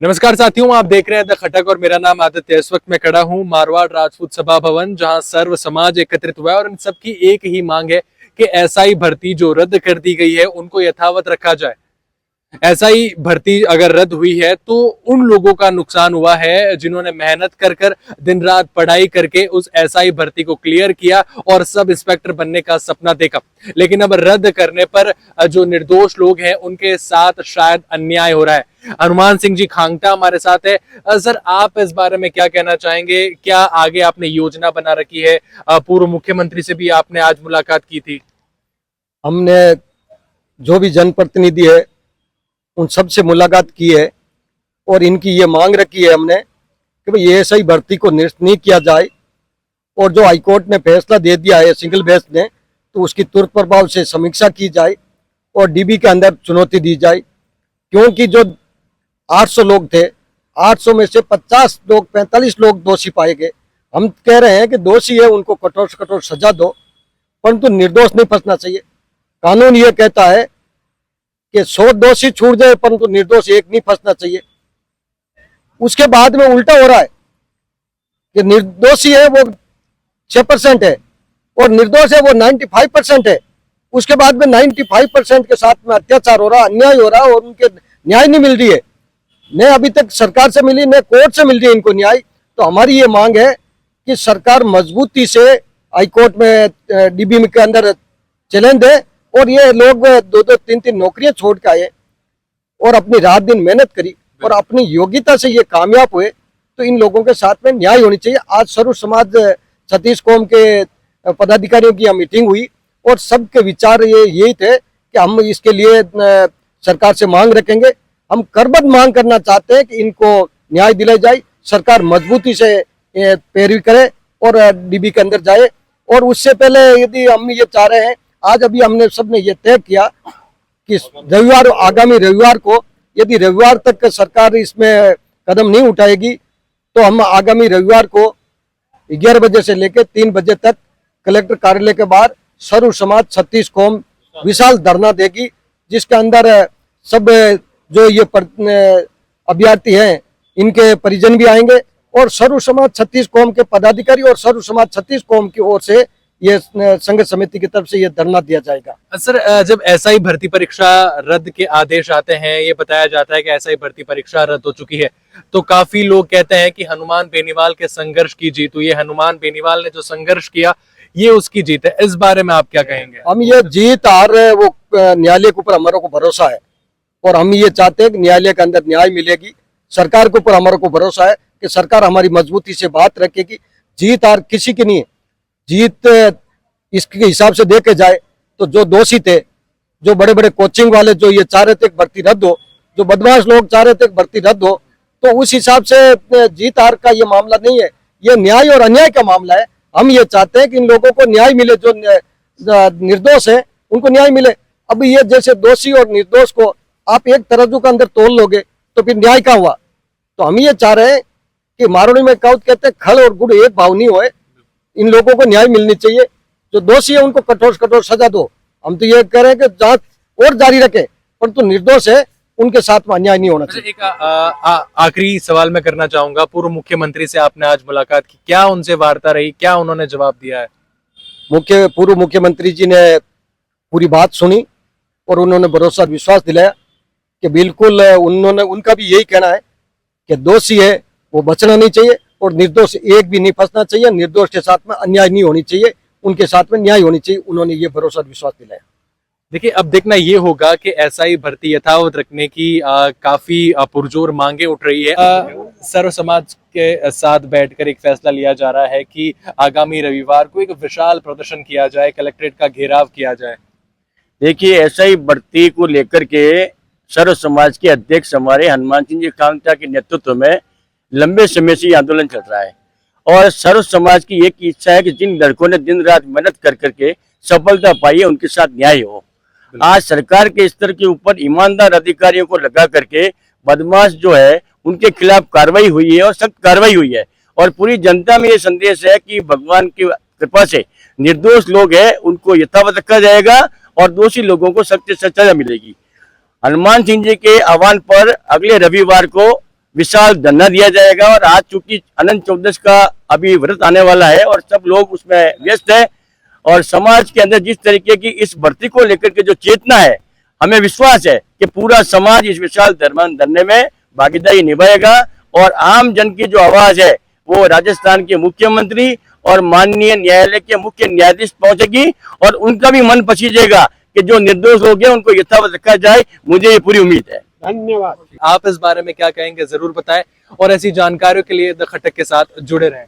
नमस्कार साथियों, आप देख रहे हैं द खटक और मेरा नाम आदित्य। इस वक्त मैं खड़ा हूं मारवाड़ राजपूत सभा भवन, जहां सर्व समाज एकत्रित हुआ है और इन सबकी एक ही मांग है कि एसआई भर्ती जो रद्द कर दी गई है उनको यथावत रखा जाए। एसआई भर्ती अगर रद्द हुई है तो उन लोगों का नुकसान हुआ है जिन्होंने मेहनत कर कर दिन रात पढ़ाई करके उस एसआई भर्ती को क्लियर किया और सब इंस्पेक्टर बनने का सपना देखा। लेकिन अब रद्द करने पर जो निर्दोष लोग हैं उनके साथ शायद अन्याय हो रहा है। हनुमान सिंह जी खांगटा हमारे साथ है। सर, आप इस बारे में क्या कहना चाहेंगे? क्या आगे आपने योजना बना रखी है? पूर्व मुख्यमंत्री से भी आपने आज मुलाकात की थी। हमने जो भी जनप्रतिनिधि है उन सब से मुलाकात की है और इनकी ये मांग रखी है हमने कि भाई ये सही भर्ती को निरस्त नहीं किया जाए और जो हाईकोर्ट ने फैसला दे दिया है सिंगल बेंच ने, तो उसकी तुरंत प्रभाव से समीक्षा की जाए और डीबी के अंदर चुनौती दी जाए। क्योंकि जो 800 लोग थे, 800 में से 45 लोग दोषी पाए गए। हम कह रहे हैं कि दोषी है उनको कठोर से कठोर सजा दो, परंतु निर्दोष नहीं फंसना चाहिए। कानून ये कहता है कि 100 दोषी छूट जाए परंतु निर्दोष एक नहीं फंसना चाहिए। उसके बाद में उल्टा हो रहा है कि निर्दोषी है वो 6% है और निर्दोष है वो 95% है। उसके बाद में 95% के साथ में अत्याचार हो रहा, अन्याय हो रहा और उनके न्याय नहीं मिल रही है। न अभी तक सरकार से मिली, न कोर्ट से मिल रही है इनको न्याय। तो हमारी ये मांग है कि सरकार मजबूती से हाईकोर्ट में डीबी के अंदर चैलेंज दे और ये लोग 2-2, 3-3 नौकरियां छोड़ के आए और अपनी रात दिन मेहनत करी और अपनी योग्यता से ये कामयाब हुए, तो इन लोगों के साथ में न्याय होनी चाहिए। आज सर्व समाज छत्तीस कौम के पदाधिकारियों की मीटिंग हुई और सबके विचार ये यही थे कि हम इसके लिए सरकार से मांग रखेंगे। हम करबद्ध मांग करना चाहते हैं कि इनको न्याय दिलाई जाए, सरकार मजबूती से पैरवी करे और डीबी के अंदर जाए। और उससे पहले यदि हम ये चाह रहे हैं, आज अभी हमने सबने ये तय किया कि आगामी रविवार को यदि रविवार तक सरकार इसमें कदम नहीं उठाएगी तो हम आगामी रविवार को 11 बजे से लेकर 3 बजे तक कलेक्टर कार्यालय के बाहर सर्व समाज 36 कौम विशाल धरना देगी, जिसके अंदर सब जो ये अभ्यर्थी हैं इनके परिजन भी आएंगे और सर्व समाज 36 कौम के पदाधिकारी और सर्व समाज 36 कौम की ओर से ये संघ समिति की तरफ से ये धरना दिया जाएगा। सर, जब एसआई भर्ती परीक्षा रद्द के आदेश आते हैं, ये बताया जाता है कि एसआई भर्ती परीक्षा रद्द हो चुकी है, तो काफी लोग कहते हैं कि हनुमान बेनीवाल के संघर्ष की जीत हुई है। हनुमान बेनीवाल ने जो संघर्ष किया ये उसकी जीत है। इस बारे में आप क्या कहेंगे? हम ये जीत हार वो न्यायालय के ऊपर हमारे को भरोसा है और हम ये चाहते हैं कि न्यायालय के अंदर न्याय मिलेगी। सरकार के ऊपर हमारे को भरोसा है कि सरकार हमारी मजबूती से बात रखेगी। जीत हार किसी की नहीं है। जीत इसके हिसाब से देखे जाए तो जो दोषी थे, जो बड़े बड़े कोचिंग वाले जो ये चाह रहे थे भर्ती रद्द हो, जो बदमाश लोग चाह रहे थे भर्ती रद्द हो, तो उस हिसाब से जीत हार का ये मामला नहीं है, ये न्याय और अन्याय का मामला है। हम ये चाहते हैं कि इन लोगों को न्याय मिले, जो निर्दोष है उनको न्याय मिले। अब ये जैसे दोषी और निर्दोष को आप एक तराजू के अंदर तोल लोगे तो फिर न्याय का हुआ। तो हम ये चाह रहे हैं कि मारवाड़ी में कहावत कहते हैं खल और गुड़ एक भाव नहीं होए। इन लोगों को न्याय मिलनी चाहिए। जो दोषी है उनको कठोर से कठोर सजा दो। हम तो ये कह रहे हैं कि जांच और जारी रखे, परंतु निर्दोष है उनके साथ में अन्याय नहीं होना चाहिए। एक आखिरी सवाल मैं करना चाहूंगा। पूर्व मुख्यमंत्री से आपने आज मुलाकात की, क्या उनसे वार्ता रही, क्या उन्होंने जवाब दिया है? पूर्व मुख्यमंत्री जी ने पूरी बात सुनी और उन्होंने भरोसा विश्वास दिलाया कि बिल्कुल उनका भी यही कहना है कि दोषी है वो बचना नहीं चाहिए और निर्दोष एक भी नहीं फंसना चाहिए। निर्दोष के साथ में अन्याय नहीं होनी चाहिए, उनके साथ में न्याय होनी चाहिए। उन्होंने ये भरोसा विश्वास दिलाया। देखिए, अब देखना ये होगा कि एसआई भर्ती यथावत रखने की काफी पुरजोर मांगे उठ रही है। सर्व समाज के साथ बैठकर एक फैसला लिया जा रहा है कि आगामी रविवार को एक विशाल प्रदर्शन किया जाए, कलेक्ट्रेट का घेराव किया जाए। देखिए, एसआई भर्ती को लेकर के सर्व समाज के अध्यक्ष हमारे हनुमान सिंह जी खांगटा के नेतृत्व में लंबे समय से आंदोलन चल रहा है और सर्व समाज की एक इच्छा है कि जिन लड़कों ने दिन रात मेहनत कर करके सफलता पाई है उनके साथ न्याय हो। आज सरकार के स्तर के ऊपर ईमानदार अधिकारियों को लगा करके बदमाश जो है उनके खिलाफ कार्रवाई हुई है और सख्त कार्रवाई हुई है और पूरी जनता में ये संदेश है कि भगवान की कृपा से निर्दोष लोग हैं उनको यथावत रखा जाएगा और दोषी लोगों को सख्त से सजा मिलेगी। हनुमान सिंह जी के आह्वान पर अगले रविवार को विशाल धरना दिया जाएगा। और आज चूंकि अनंत चतुर्दश का अभी व्रत आने वाला है और सब लोग उसमें व्यस्त है, और समाज के अंदर जिस तरीके की इस भर्ती को लेकर के जो चेतना है, हमें विश्वास है कि पूरा समाज इस विशाल धरने में भागीदारी निभाएगा और आम जन की जो आवाज है वो राजस्थान के मुख्यमंत्री और माननीय न्यायालय के मुख्य न्यायाधीश पहुंचेगी और उनका भी मन पसीजेगा कि जो निर्दोष हो गए उनको यथावत रखा जाए। मुझे ये पूरी उम्मीद है। धन्यवाद। आप इस बारे में क्या कहेंगे जरूर बताएं और ऐसी जानकारियों के लिए द खटक के साथ जुड़े रहें।